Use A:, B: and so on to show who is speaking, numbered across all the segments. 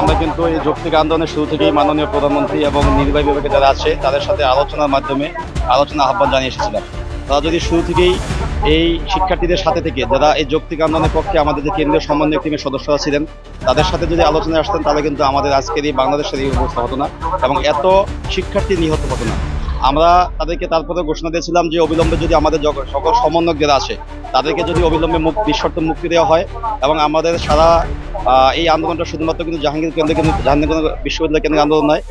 A: আমরা কিন্তু এই যৌক্তিক আন্দোলনের শুরু থেকেই মাননীয় প্রধানমন্ত্রী এবং নির্বাহী বিভাগে যারা আছে তাদের সাথে আলোচনার মাধ্যমে আহ্বান জানিয়ে এসেছিলাম। তারা যদি শুরু থেকেই এই শিক্ষার্থীদের সাথে থেকে যারা এই যৌক্তিক আন্দোলনের পক্ষে আমাদের যে কেন্দ্রীয় সমন্বয় টিমের সদস্যরা ছিলেন তাদের সাথে যদি আলোচনায় আসতেন তাহলে কিন্তু আমাদের আজকের এই বাংলাদেশের এই অবস্থা হতো না এবং এত শিক্ষার্থী নিহত হতো না। আমরা তাদেরকে তারপরে ঘোষণা দিয়েছিলাম যে অবিলম্বে যদি আমাদের সকল সমন্বয়ক যারা আছে তাদেরকে যদি অবিলম্বে নিঃশর্ত মুক্তি দেওয়া হয় এবং আমাদের সারা এই আন্দোলনটা শুধুমাত্র কিন্তু জাহাঙ্গীর বিশ্ববিদ্যালয় কেন্দ্রিক আন্দোলন নয়,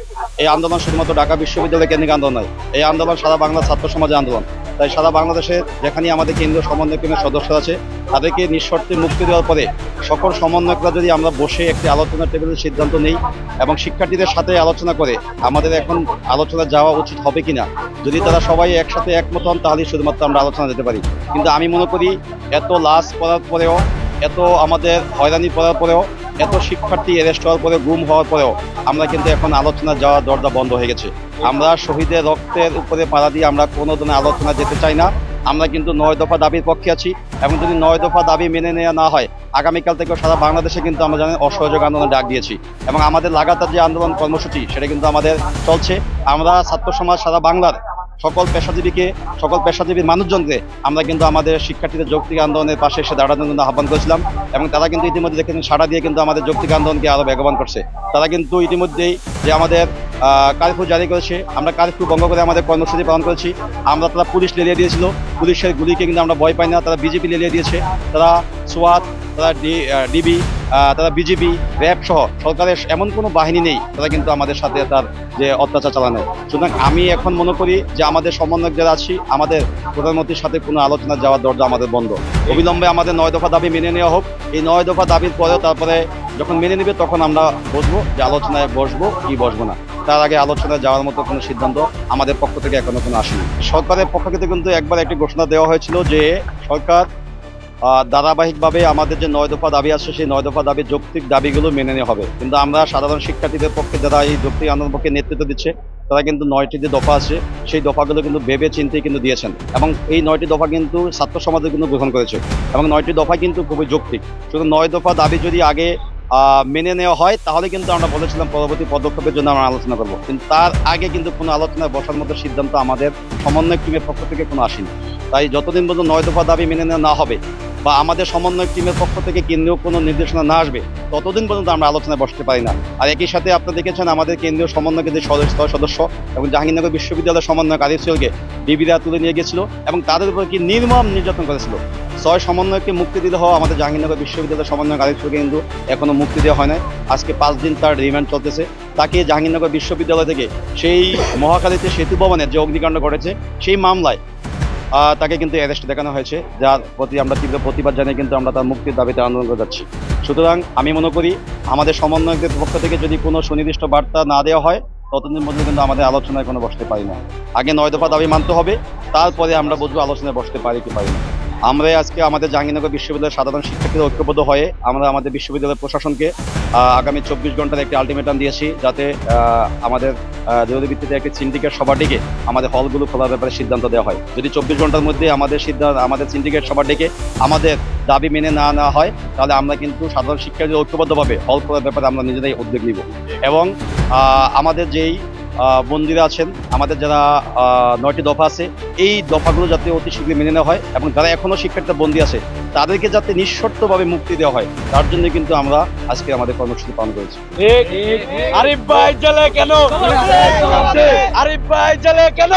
A: এই আন্দোলন শুধুমাত্র ঢাকা বিশ্ববিদ্যালয় কেন্দ্রিক আন্দোলন নয়, এই আন্দোলন সারা বাংলা ছাত্র সমাজের আন্দোলন। তাই সারা বাংলাদেশে যেখানে আমাদের কেন্দ্রীয় সমন্বয় টিমের সদস্য আছে তাদেরকে নিঃশর্তে মুক্তি দেওয়ার পরে সকল সমন্বয়করা যদি আমরা বসে একটি আলোচনার টেবিলের সিদ্ধান্ত নেই এবং শিক্ষার্থীদের সাথে আলোচনা করে আমাদের এখন আলোচনা যাওয়া উচিত হবে কিনা, যদি তারা সবাই একসাথে একমত হন তাহলে শুধুমাত্র আমরা আলোচনা যেতে পারি। কিন্তু আমি মনে করি এত লাশ করার পরেও, এত আমাদের হয়রানি করার পরেও, এত শিক্ষার্থী অ্যারেস্ট হওয়ার পরে, গুম হওয়ার পরেও আমরা কিন্তু এখন আলোচনা যাওয়ার দরজা বন্ধ হয়ে গেছে। আমরা শহীদের রক্তের উপরে পাড়া দিয়ে আমরা কোনো ধরনের আলোচনা যেতে চাই না। আমরা কিন্তু 9 দফা দাবির পক্ষে আছি এবং যদি 9 দফা দাবি মেনে নেওয়া না হয় আগামীকাল থেকেও সারা বাংলাদেশে কিন্তু আমরা জানেন অসহযোগ আন্দোলন ডাক দিয়েছি এবং আমাদের লাগাতার যে আন্দোলন কর্মসূচি সেটা কিন্তু আমাদের চলছে। আমরা ছাত্র সমাজ সারা বাংলার সকল পেশাজীবী মানুষজনকে আমরা কিন্তু আমাদের শিক্ষার্থীদের যৌক্তিক আন্দোলনের পাশে এসে দাঁড়ানোর জন্য আহ্বান করেছিলাম এবং তারা কিন্তু ইতিমধ্যে দেখেন সাড়া দিয়ে কিন্তু আমাদের যৌক্তিক আন্দোলনকে আরো বেগবান করছে। তারা কিন্তু ইতিমধ্যেই যে আমাদের কারফিউ জারি করেছে, আমরা কারফিউ ভঙ্গ করে আমাদের কর্মসূচি পালন করেছি। তারা পুলিশ লেলিয়ে দিয়েছিল, পুলিশের গুলিকে কিন্তু আমরা ভয় পাই না। তারা বিজেপি লেলিয়ে দিয়েছে, তারা সোয়াত, তারা ডিবি, তারা বিজেপি, র্যাব সহ সরকারের এমন কোনো বাহিনী নেই তারা কিন্তু আমাদের সাথে তার যে অত্যাচার চালানো। সুতরাং আমি এখন মনে করি যে আমাদের সমন্বয়ক যারা আছি আমাদের প্রধানমন্ত্রীর সাথে কোনো আলোচনা যাওয়ার দরজা আমাদের বন্ধ। অবিলম্বে আমাদের 9 দফা দাবি মেনে নেওয়া হোক। এই 9 দফা দাবির পরেও তারপরে যখন মেনে নেবে তখন আমরা বসবো যে আলোচনায় বসবো কি বসবো না। তার আগে আলোচনায় যাওয়ার মতো কোনো সিদ্ধান্ত আমাদের পক্ষ থেকে এখনো কোনো আসেনি। সরকারের পক্ষ থেকে কিন্তু একবার একটি ঘোষণা দেওয়া হয়েছিল যে সরকার ধারাবাহিকভাবে আমাদের যে 9 দফা দাবি আছে সেই 9 দফা দাবির যৌক্তিক দাবিগুলো মেনে নেওয়া হবে। কিন্তু আমরা সাধারণ শিক্ষার্থীদের পক্ষে যারা এই যৌক্তিক আন্দোলনের পক্ষে নেতৃত্ব দিচ্ছে তারা কিন্তু 9টি যে দফা আছে সেই দফাগুলো কিন্তু ভেবে চিন্তে কিন্তু দিয়েছেন এবং এই 9টি দফা কিন্তু ছাত্র সমাজের কিন্তু গ্রহণ করেছে এবং 9টি দফা কিন্তু খুবই যৌক্তিক। শুধু 9 দফা দাবি যদি আগে মেনে নেওয়া হয় তাহলে কিন্তু আমরা বলেছিলাম পরবর্তী পদক্ষেপের জন্য আমরা আলোচনা করবো, কিন্তু তার আগে কিন্তু কোনো আলোচনায় বসার মতো সিদ্ধান্ত আমাদের সমন্বয় টিমের পক্ষ থেকে কোনো আসেনি। তাই যতদিন পর্যন্ত 9 দফা দাবি মেনে নেওয়া না হবে বা আমাদের সমন্বয় টিমের পক্ষ থেকে কেন্দ্রীয় কোনো নির্দেশনা না আসবে ততদিন পর্যন্ত আমরা আলোচনায় বসতে পারি না। আর একই সাথে আপনারা দেখেছেন আমাদের কেন্দ্রীয় সমন্বয়কের যে সদস্য এবং জাহাঙ্গীরনগর বিশ্ববিদ্যালয়ের সমন্বয়ক আরিফ সোহেলকে ডিবিরা তুলে নিয়ে গেছিল এবং তাদের উপর কি নির্মম নির্যাতন করেছিল। 6 সমন্বয়কে মুক্তি দিতে হওয়া আমাদের জাহাঙ্গীরনগর বিশ্ববিদ্যালয়ের সমন্বয়ক আরিফ সোহেলকে কিন্তু এখনো মুক্তি দেওয়া হয় না। আজকে 5 দিন তার রিমান্ড চলতেছে। তাকে জাহাঙ্গীরনগর বিশ্ববিদ্যালয় থেকে সেই মহাখালীতে সেতু ভবনের যে অগ্নিকাণ্ড ঘটেছে সেই মামলায় তাকে কিন্তু অ্যারেস্ট দেখানো হয়েছে, যার প্রতি আমরা তীব্র প্রতিবাদ জানিয়ে কিন্তু আমরা তার মুক্তির দাবিতে আন্দোলন করে যাচ্ছি। সুতরাং আমি মনে করি আমাদের সমন্বয়কদের পক্ষ থেকে যদি কোনো সুনির্দিষ্ট বার্তা না দেওয়া হয় ততদিন পর্যন্ত কিন্তু আমাদের আলোচনায় কোনো বসতে পারি না। আগে 9 দফা দাবি মানতে হবে, তারপরে আমরা বুঝবো আলোচনায় বসতে পারি কি পারি না। আমরা আজকে আমাদের জাহাঙ্গীরনগর বিশ্ববিদ্যালয়ের সাধারণ শিক্ষার্থীদের ঐক্যবদ্ধ হয়ে আমরা আমাদের বিশ্ববিদ্যালয়ের প্রশাসনকে আগামী 24 ঘন্টার একটি আলটিমেটাম দিয়েছি যাতে আমাদের জরুরি ভিত্তিতে একটি সিন্ডিকেট সভা ডেকে আমাদের হলগুলো খোলার ব্যাপারে সিদ্ধান্ত দেওয়া হয়। যদি 24 ঘন্টার মধ্যে আমাদের সিন্ডিকেট সভা ডেকে আমাদের দাবি মেনে না নেওয়া হয় তাহলে আমরা কিন্তু সাধারণ শিক্ষার্থীদের ঐক্যবদ্ধভাবে হল খোলার ব্যাপারে আমরা নিজেরাই উদ্যোগ নিব এবং আমাদের যেই বন্দীরা আছেন, আমাদের যারা 9টি দফা আছে এই দফাগুলো যাতে অতি শীঘ্রই মেনে নেওয়া হয় এবং যারা এখনো শিক্ষার্থীরা বন্দী আছে তাদেরকে যাতে নিঃশর্তভাবে মুক্তি দেওয়া হয় তার জন্য কিন্তু আমরা আজকে আমাদের কর্মসূচি পালন করেছি।
B: আরিফ ভাই জেলে কেন? আরিফ ভাই জেলে কেন?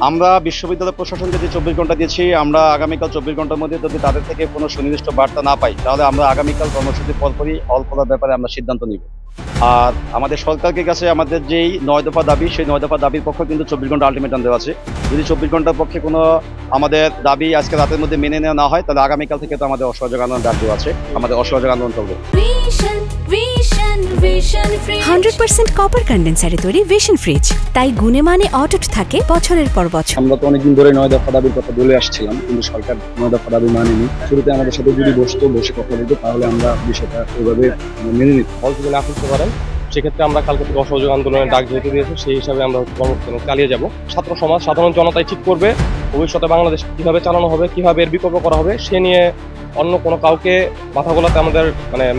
A: আমরা বিশ্ববিদ্যালয় প্রশাসনকে যে 24 ঘন্টা দিয়েছি, আমরা আগামীকাল 24 ঘন্টার মধ্যে যদি তাদের থেকে কোনো সুনির্দিষ্ট বার্তা না পাই তাহলে আমরা আগামীকাল কর্মসূচির পরপরই হল খোলার ব্যাপারে আমরা সিদ্ধান্ত নিব। আর আমাদের সরকারের কাছে আমাদের যেই 9 দফা দাবি সেই 9 দফা দাবির পক্ষে কিন্তু 24 ঘন্টা আলটিমেটাম দেওয়া আছে। যদি 24 ঘন্টার পক্ষে কোনো আমাদের দাবি আজকে রাতের মধ্যে মেনে নেওয়া না হয় তাহলে আগামীকাল থেকে তো আমাদের অসহযোগ আন্দোলন ডাক দেওয়া আছে, আমাদের অসহযোগ আন্দোলন চলবে।
C: 100% কপার কন্ডেন্সারে তৈরি ভিশন ফ্রিজ, তাই গুণে মানে অটুট থাকে বছরের পর বছর।
D: আমরা তো অনেকদিন ধরে 9 দফা দাবির কথা বলে আসছিলাম কিন্তু সরকার 9 দফা দাবি মানেনি। শুরুতে আমাদের সাথে যদি বসে কথা বলতো তাহলে আমরা বিষয়টা ওইভাবে মেনে নিতাম।
B: হলগুলো আকুলতে পারেন, সেক্ষেত্রে আমরা কালকে থেকে অসহযোগ আন্দোলনের ডাক যেতে দিয়েছি, সেই হিসাবে আমরা কর্মসূচি চালিয়ে যাব। ছাত্র সমাজ সাধারণ জনতাই ঠিক করবে ভবিষ্যতে বাংলাদেশ কিভাবে চালানো হবে, কিভাবে এর বিকল্প করা হবে সে নিয়ে অন্য কোনো কাউকে মাথা গোলাতে আমাদের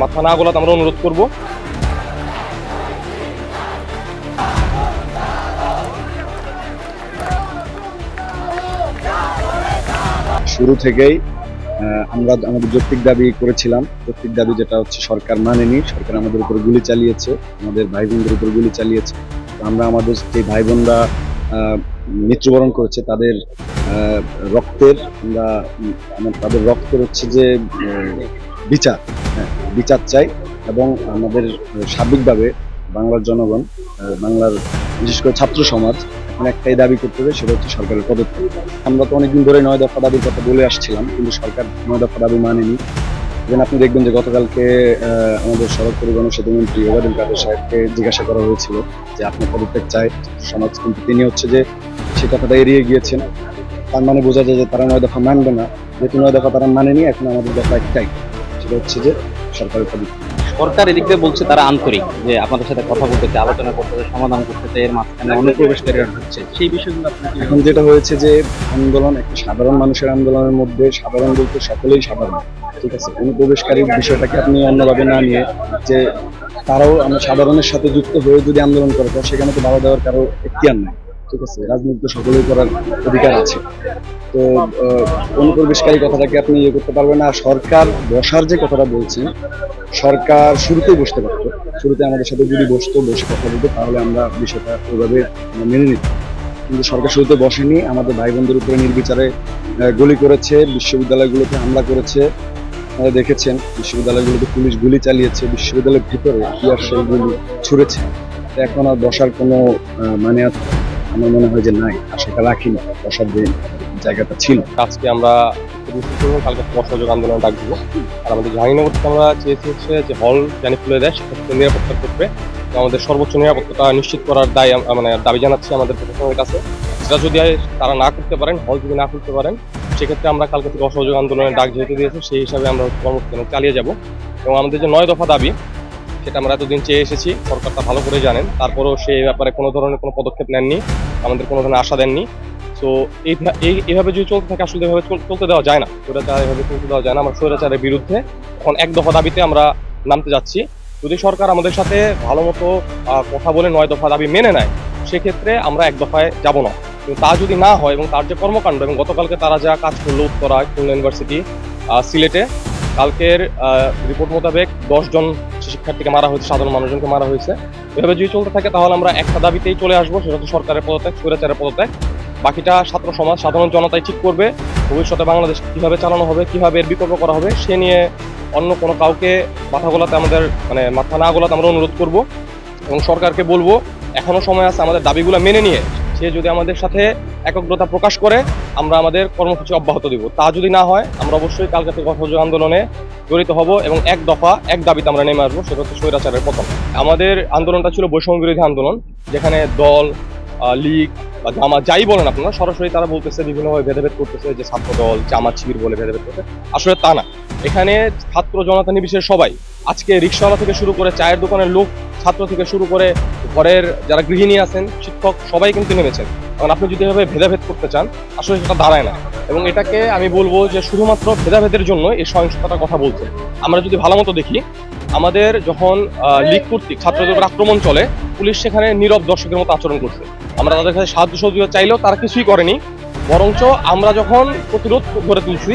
B: মাথা না গোলাতে আমরা অনুরোধ করব।
D: শুরু থেকেই আমরা আমাদের যৌক্তিক দাবি করেছিলাম। যৌক্তিক দাবি যেটা হচ্ছে সরকার মানেনি, সরকার আমাদের উপর গুলি চালিয়েছে, আমাদের ভাই বোনদের উপর গুলি চালিয়েছে। তো আমরা আমাদের যে ভাই বোনরা মৃত্যুবরণ করেছে তাদের রক্তের তাদের রক্তের হচ্ছে যে বিচার, বিচার চাই। এবং আমাদের সার্বিকভাবে বাংলার জনগণ, বাংলার বিশেষ করে ছাত্র সমাজ এখন একটাই দাবি করতে হবে, সেটা হচ্ছে সরকারের পদক্ষেপ। আমরা তো অনেকদিন ধরে 9 দফা দাবির কথা বলে আসছিলাম, কিন্তু সরকার 9 দফা দাবি মানেনি। যেন আপনি দেখবেন যে গতকালকে আমাদের সড়ক পরিবহন সেতু মন্ত্রী ওবায়দুল কাদের সাহেবকে জিজ্ঞাসা করা হয়েছিল যে আপনার পদত্যাগ চাই সমাজ, কিন্তু তিনি হচ্ছে যে সে কথাটা এড়িয়ে গিয়েছেন। তার মানে বোঝা যায় যে তারা 9 দফা মানবে না। যেহেতু 9 দফা তারা মানেনি, এখন আমাদের দফা একটাই, সেটা হচ্ছে যে সরকারের পদক্ষেপ।
E: সরকার এদিক দিয়ে বলছে তারা আন্তরিক, যে আপনাদের সাথে কথা বলতেছে, আলোচনা করতেছে, সমাধান করতেছে, এর মাঝখানে অনুপ্রবেশকারীরা ঢুকছে। সেই বিষয়গুলো আপনাকে
D: এখন যেটা হয়েছে যে আন্দোলন একটা সাধারণ মানুষের আন্দোলনের মধ্যে, সাধারণ বলতে সকলেই সাধারণ, ঠিক আছে। অনুপ্রবেশকারীর বিষয়টাকে আপনি অন্যভাবে না নিয়ে যে তারাও আমরা সাধারণের সাথে যুক্ত হয়ে যদি আন্দোলন করে, তো সেখানে তো বাধা দেওয়ার কারো এখতিয়ার নাই, ঠিক আছে। রাজনীতি তো সকলেই করার অধিকার আছে। তো অনুপ্রবেশকারী কথাটাকে আপনি ইয়ে করতে পারবেন না। সরকার বসার যে কথাটা বলছেন, সরকার শুরুতেই বসতে পারতো, শুরুতে আমাদের সাথে যদি বসতো, বসে কথা বলতো, তাহলে আমরা বিষয়টা ওইভাবে মেনে নিতাম। কিন্তু সরকার শুরুতে বসেনি, আমাদের ভাই বোনদের উপরে নির্বিচারে গুলি করেছে, বিশ্ববিদ্যালয়গুলোতে হামলা করেছে। আপনারা দেখেছেন বিশ্ববিদ্যালয়গুলোতে পুলিশ গুলি চালিয়েছে, বিশ্ববিদ্যালয়ের ভিতরে টিয়ারশেল গুলি ছুঁড়েছে। এখন আর বসার কোনো মানে আমার মনে হয় যে নাই, আশাটা রাখিনি, বসার যে জায়গাটা ছিল।
B: আজকে আমরা কালকে অসহযোগ আন্দোলন ডাক দিব। আর আমাদের জাহাঙ্গীরনগরকে আমরা চেয়েছি হচ্ছে যে হল জানি খুলে দেয়, সেক্ষেত্রে নিরাপত্তার ক্ষেত্রে আমাদের সর্বোচ্চ নিরাপত্তাটা নিশ্চিত করার দাবি জানাচ্ছি আমাদের প্রশাসনের কাছে। সেটা যদি তারা না করতে পারেন, হল যদি না খুলতে পারেন, সেক্ষেত্রে আমরা কালকে থেকে অসহযোগ আন্দোলনের ডাক যেহেতু দিয়েছি, সেই হিসাবে আমরা কর্মসূচি চালিয়ে যাব। এবং আমাদের যে 9 দফা দাবি, সেটা আমরা এতদিন চেয়ে এসেছি, সরকারটা ভালো করে জানেন, তারপরেও সেই ব্যাপারে কোনো ধরনের কোনো পদক্ষেপ নেননি, আমাদের কোনো ধরনের আশা দেননি। তো এইভাবে যদি চলতে থাকে, আসলে এভাবে চলতে দেওয়া যায় না, স্বৈরাচার এভাবে চলতে দেওয়া যায় না। আমরা স্বৈরাচারের বিরুদ্ধে এখন 1 দফা দাবিতে আমরা নামতে যাচ্ছি। যদি সরকার আমাদের সাথে ভালো মতো কথা বলে 9 দফা দাবি মেনে নেয়, সেক্ষেত্রে আমরা 1 দফায় যাব না। কিন্তু তা যদি না হয়, এবং তার যে কর্মকাণ্ড, এবং গতকালকে তারা যা কাজ করলো উত্তরা, খুলনা ইউনিভার্সিটি, সিলেটে, কালকের রিপোর্ট মোতাবেক 10 জন শিক্ষার্থীকে মারা হয়েছে, সাধারণ মানুষজনকে মারা হয়েছে। এভাবে যদি চলতে থাকে, তাহলে আমরা একটা দাবিতেই চলে আসবো, সেটা হচ্ছে সরকারের পদত্যাগ, স্বৈরাচারের পদত্যাগ। বাকিটা ছাত্র সমাজ, সাধারণ জনতাই ঠিক করবে ভবিষ্যতে বাংলাদেশ কিভাবে চালানো হবে, কিভাবে এর বিকল্প করা হবে। সে নিয়ে অন্য কোনো কাউকে মাথা গোলাতে আমাদের মাথা না গোলাতে আমরা অনুরোধ করব। এবং সরকারকে বলবো, এখনো সময় আছে, আমাদের দাবিগুলো মেনে নিয়ে সে যদি আমাদের সাথে একগ্রতা প্রকাশ করে, আমরা আমাদের কর্মসূচি অব্যাহত দিব। তা যদি না হয়, আমরা অবশ্যই কালকে থেকে অসহযোগ আন্দোলনে জড়িত হব এবং 1 দফা 1 দাবিতে আমরা নেমে আসবো, সেটা হচ্ছে স্বৈরাচারের পতন। আমাদের আন্দোলনটা ছিল বৈষম্য বিরোধী আন্দোলন, যেখানে দল, লীগ বা জামাত যাই বলেন আপনারা, সরাসরি তারা বলতেছে বিভিন্নভাবে ভেদাভেদ করতেছে, যে ছাত্র দল, জামাত, শিবির বলে ভেদাভেদ করতে। আসলে তা না, এখানে ছাত্র জনতা নির্বিশেষে সবাই, আজকে রিক্সাওয়ালা থেকে শুরু করে চায়ের দোকানের লোক, ছাত্র থেকে শুরু করে ঘরের যারা গৃহিণী আছেন, শিক্ষক, সবাই কিন্তু নেমেছেন। কারণ আপনি যদি এভাবে ভেদাভেদ করতে চান, আসলে সেটা দাঁড়ায় না। এবং এটাকে আমি বলবো যে শুধুমাত্র ভেদাভেদের জন্য এই সহিংসতার কথা বলছে। আমরা যদি ভালো মতো দেখি, আমাদের যখন লীগ কর্তৃক ছাত্রদের উপর আক্রমণ চলে, পুলিশ সেখানে নীরব দর্শকের মতো আচরণ করছে। আমরা তাদের কাছে সাহায্য সহযোগিতা চাইলেও তারা কিছুই করেনি। বরঞ্চ আমরা যখন প্রতিরোধ গড়ে তুলছি,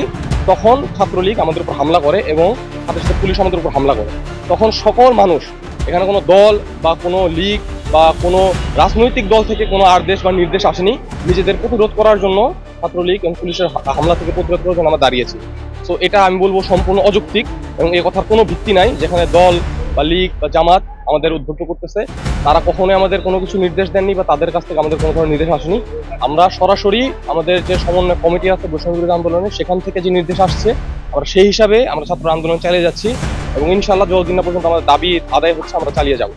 B: তখন ছাত্রলীগ আমাদের উপর হামলা করে এবং সাথে সাথে পুলিশ আমাদের উপর হামলা করে। তখন সকল মানুষ, এখানে কোনো দল বা কোনো লীগ বা কোনো রাজনৈতিক দল থেকে কোনো আদেশ বা নির্দেশ আসেনি, নিজেদের প্রতিরোধ করার জন্য ছাত্রলীগ এবং পুলিশের হামলা থেকে প্রতিরোধ করার জন্য আমরা দাঁড়িয়েছি। তো এটা আমি বলবো সম্পূর্ণ অযৌক্তিক এবং এই কথার কোনো ভিত্তি নাই। যেখানে দল বা লীগ বা জামাত আমাদের উদ্বুদ্ধ করতেছে, তারা কখনোই আমাদের কোনো কিছু নির্দেশ দেননি বা তাদের কাছ থেকে আমাদের কোনো ধরনের নির্দেশ আসেনি। আমরা সরাসরি আমাদের যে সমন্বয় কমিটি আছে বৈষম্য বিরোধী আন্দোলনে, সেখান থেকে যে নির্দেশ আসছে, আমরা সেই হিসাবে আমরা ছাত্র আন্দোলন চালিয়ে যাচ্ছি এবং ইনশাআল্লাহ যতদিন না পর্যন্ত আমাদের দাবি আদায় হচ্ছে, আমরা চালিয়ে যাব।